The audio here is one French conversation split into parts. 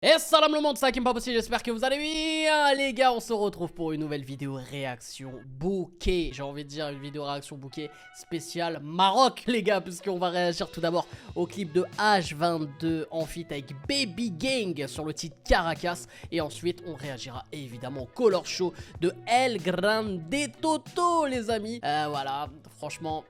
Et salam le monde, c'est Hakim Papoussi, j'espère que vous allez bien les gars. On se retrouve pour une nouvelle vidéo réaction bouquet. J'ai envie de dire une vidéo réaction bouquet spéciale Maroc les gars, puisqu'on va réagir tout d'abord au clip de H22 en feat avec Baby Gang sur le titre Caracas. Et ensuite on réagira évidemment au Color Show de El Grande Toto les amis. Voilà, franchement...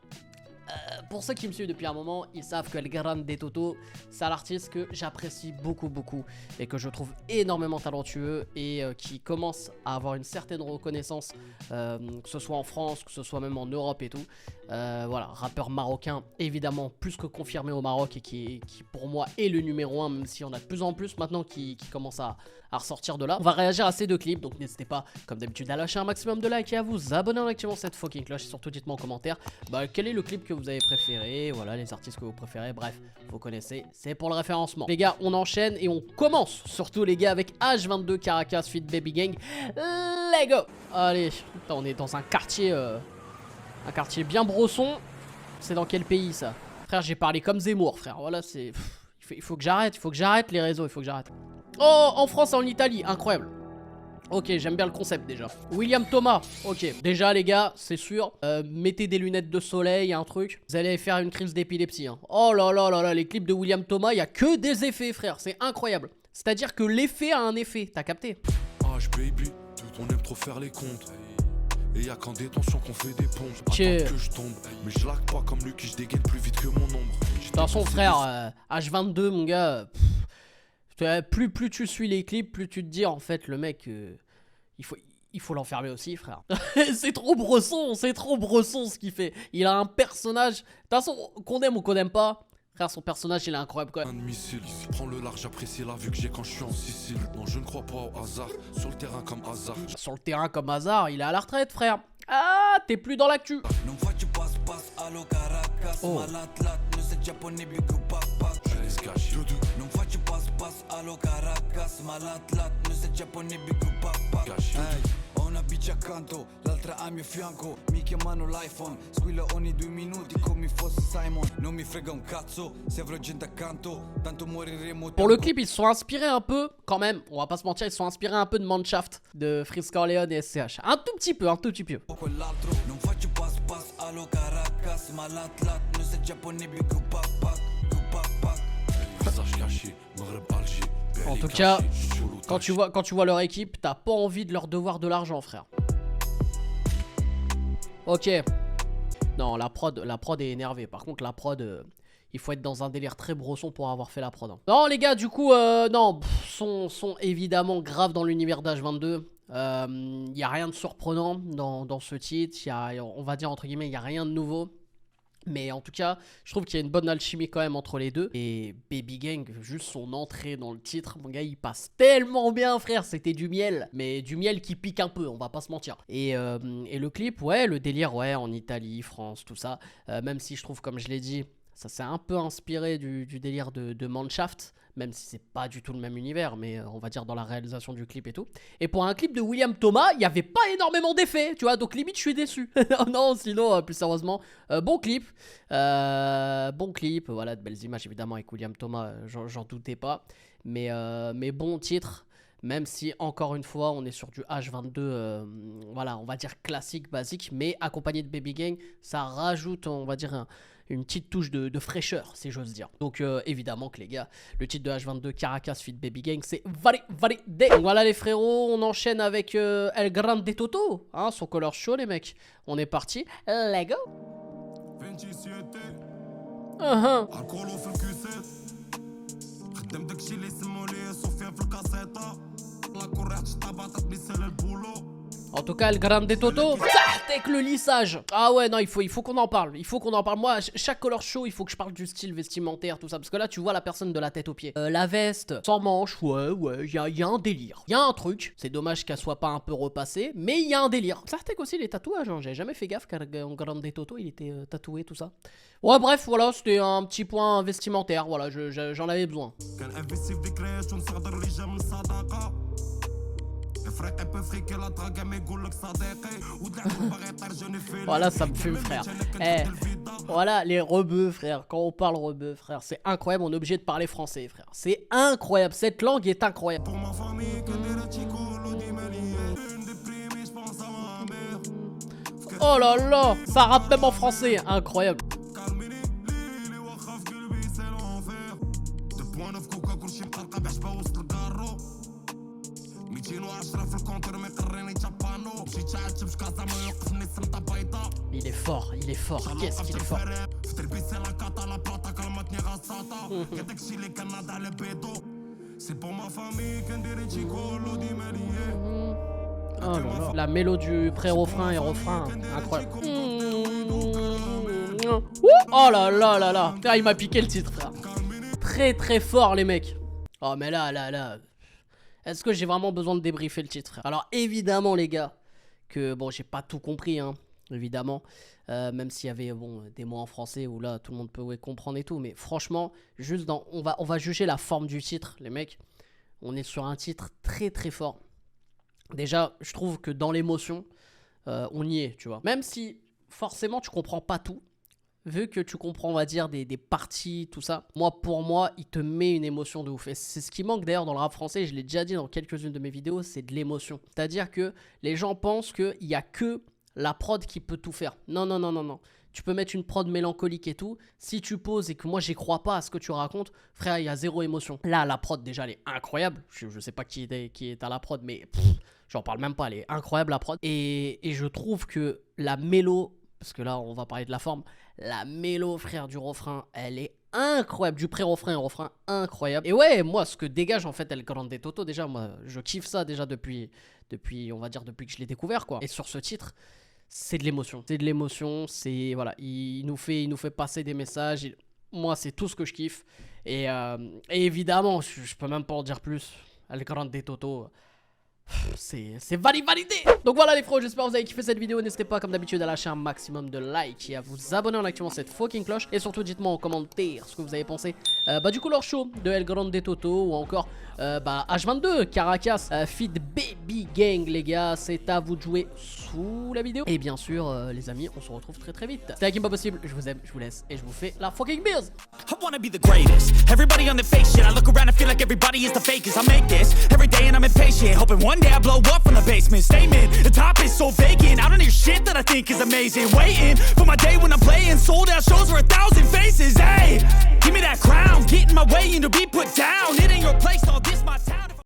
pour ceux qui me suivent depuis un moment, ils savent que El Grande Toto, c'est un artiste que j'apprécie beaucoup et que je trouve énormément talentueux et qui commence à avoir une certaine reconnaissance, que ce soit en France, que ce soit même en Europe et tout. Voilà, rappeur marocain évidemment plus que confirmé au Maroc et qui pour moi est le numéro 1, même si on a de plus en plus maintenant qui commence à ressortir de là. On va réagir à ces deux clips, donc n'hésitez pas comme d'habitude à lâcher un maximum de likes et à vous abonner en activant cette fucking cloche. Et surtout dites-moi en commentaire quel est le clip que vous avez préféré, voilà les artistes que vous préférez, bref vous connaissez, c'est pour le référencement. Les gars on enchaîne et on commence surtout les gars avec H22 Caracas feat Baby Gang. Let's go. Allez, putain, on est dans un quartier bien brosson. C'est dans quel pays ça? Frère j'ai parlé comme Zemmour frère, voilà c'est... Il faut que j'arrête les réseaux, il faut que j'arrête. Oh, en France et en Italie, incroyable. Ok, j'aime bien le concept déjà. William Thomas, ok. Déjà les gars, c'est sûr, mettez des lunettes de soleil, un truc. Vous allez faire une crise d'épilepsie. Hein. Oh là là là là, les clips de William Thomas, il n'y a que des effets frère, c'est incroyable. C'est-à-dire que l'effet a un effet, t'as capté? H baby, on aime trop faire les comptes. Et y'a qu'en détention qu'on fait des pompes. Attends que je tombe, mais je lag pas comme lui qui je dégaine plus vite que mon ombre. De toute façon frère, H22 mon gars... Plus tu suis les clips, plus tu te dis en fait le mec, il faut l'enfermer aussi frère. C'est trop bresson ce qu'il fait. Il a un personnage, de toute façon qu'on aime ou qu'on aime pas, frère son personnage il est incroyable quoi. Un missile, prends le large, j'apprécie la vue que j'ai quand je suis en Sicile. Non je ne crois pas au hasard, sur le terrain comme hasard. Sur le terrain comme hasard, il est à la retraite frère. Ah t'es plus dans l'actu. Oh. Una bici accanto, l'altra a mio fianco. Mi chiamano l'iPhone, squilla ogni 2 minuti come fosse Simon. Non mi frega un cazzo, se avrò gente accanto, tanto moriremo. Pour le clip, ils se sont inspirés un peu, quand même, on va pas se mentir, ils se sont inspirés un peu de Manshaft, de Freeze Corleone et SCH. Un tout petit peu. En tout cas, quand tu vois leur équipe, t'as pas envie de leur devoir de l'argent, frère. Ok. Non, la prod est énervée. Par contre, la prod, il faut être dans un délire très brosson pour avoir fait la prod. Hein. Non, les gars, du coup, non, sont évidemment grave dans l'univers d'H22. Y a rien de surprenant dans ce titre. On va dire, entre guillemets, il y a rien de nouveau. Mais en tout cas, je trouve qu'il y a une bonne alchimie quand même entre les deux. Et Baby Gang, juste son entrée dans le titre, mon gars, il passe tellement bien, frère. C'était du miel, mais du miel qui pique un peu, on va pas se mentir. Et le clip, ouais, le délire, ouais, en Italie, France, tout ça. Même si je trouve, comme je l'ai dit, ça s'est un peu inspiré du délire de Manshaft. Même si c'est pas du tout le même univers, mais on va dire dans la réalisation du clip et tout. Et pour un clip de William Thomas, il n'y avait pas énormément d'effets, tu vois, donc limite je suis déçu. Non, sinon, plus sérieusement, bon clip, voilà, de belles images évidemment avec William Thomas, j'en doutais pas. Mais bon titre, même si encore une fois on est sur du H22, voilà, on va dire classique, basique, mais accompagné de Baby Gang, ça rajoute, on va dire, une petite touche de fraîcheur, si j'ose dire. Donc évidemment que les gars, le titre de H22 Caracas feat Baby Gang, c'est validé. Donc voilà les frérots, on enchaîne avec El Grande Toto, hein, son Color Show les mecs. On est parti, let's go. En tout cas, El Grande Toto, avec le lissage. Ah ouais, non, il faut qu'on en parle. Moi, chaque color show, il faut que je parle du style vestimentaire, tout ça. Parce que là, tu vois la personne de la tête aux pieds. La veste, sans manches, ouais, il y a un délire. Il y a un truc. C'est dommage qu'elle soit pas un peu repassée, mais il y a un délire. Sartek aussi, les tatouages, hein. J'avais jamais fait gaffe qu'El Grande Toto, il était tatoué, tout ça. Ouais, bref, voilà, c'était un petit point vestimentaire. Voilà, j'en avais besoin. Voilà, ça me fume, frère. Eh, Voilà, les rebeux, frère. Quand on parle rebeux, frère, c'est incroyable. On est obligé de parler français, frère. C'est incroyable. Cette langue est incroyable. Oh là là, ça rappe même en français. Incroyable. Il est fort, il est fort. Qu'est-ce qu'il est fort. Oh là là. La mélodie du pré-refrain et refrain, incroyable. Oh là là là là. Ah, il m'a piqué le titre, frère. Très très fort, les mecs. Oh mais là. Est-ce que j'ai vraiment besoin de débriefer le titre, frère? Alors évidemment, les gars, que bon, j'ai pas tout compris, hein. Évidemment, même s'il y avait des mots en français où là tout le monde peut comprendre et tout, mais franchement, juste dans, on va juger la forme du titre, les mecs. On est sur un titre très très fort. Déjà, je trouve que dans l'émotion, on y est, tu vois. Même si forcément tu comprends pas tout, vu que tu comprends, on va dire, des parties, tout ça. Pour moi, il te met une émotion de ouf. Et c'est ce qui manque d'ailleurs dans le rap français, je l'ai déjà dit dans quelques-unes de mes vidéos, c'est de l'émotion. C'est-à-dire que les gens pensent qu'il n'y a que la prod qui peut tout faire. Non. Tu peux mettre une prod mélancolique et tout. Si tu poses et que moi, j'y crois pas à ce que tu racontes, frère, il y a zéro émotion. Là, la prod, déjà, elle est incroyable. Je sais pas qui est à la prod, mais j'en parle même pas. Elle est incroyable, la prod. Et je trouve que la mélo, parce que là, on va parler de la forme, la mélo, frère, du refrain, elle est incroyable. Du pré-refrain et refrain, incroyable. Et ouais, moi, ce que dégage, en fait, El Grande Toto, déjà, moi, je kiffe ça, déjà, depuis, on va dire, depuis que je l'ai découvert, quoi. Et sur ce titre, c'est de l'émotion. C'est de l'émotion, c'est, voilà, il nous fait passer des messages. Moi, c'est tout ce que je kiffe. Et évidemment, je peux même pas en dire plus. El Grande Toto, c'est validé. Donc voilà les frères, j'espère que vous avez kiffé cette vidéo. N'hésitez pas comme d'habitude à lâcher un maximum de likes et à vous abonner en activant cette fucking cloche. Et surtout dites-moi en commentaire ce que vous avez pensé du coup leur show de El Grande Toto, ou encore H22 Caracas feat Baby Gang. Les gars, c'est à vous de jouer sous la vidéo. Et bien sûr les amis, on se retrouve très très vite. C'était Hakim Pas Possible, je vous aime, je vous laisse et je vous fais la fucking bise. I wanna be the greatest. Everybody on the fake shit. I look around and feel like everybody is the fakest. I make this every day and I'm impatient, hoping one day I blow up from the basement. Statement, the top is so vacant. I don't hear shit that I think is amazing. Waiting for my day when I'm playing sold out shows for 1,000 faces. Hey, give me that crown, get in my way and to be put down. It ain't your place, all this my town.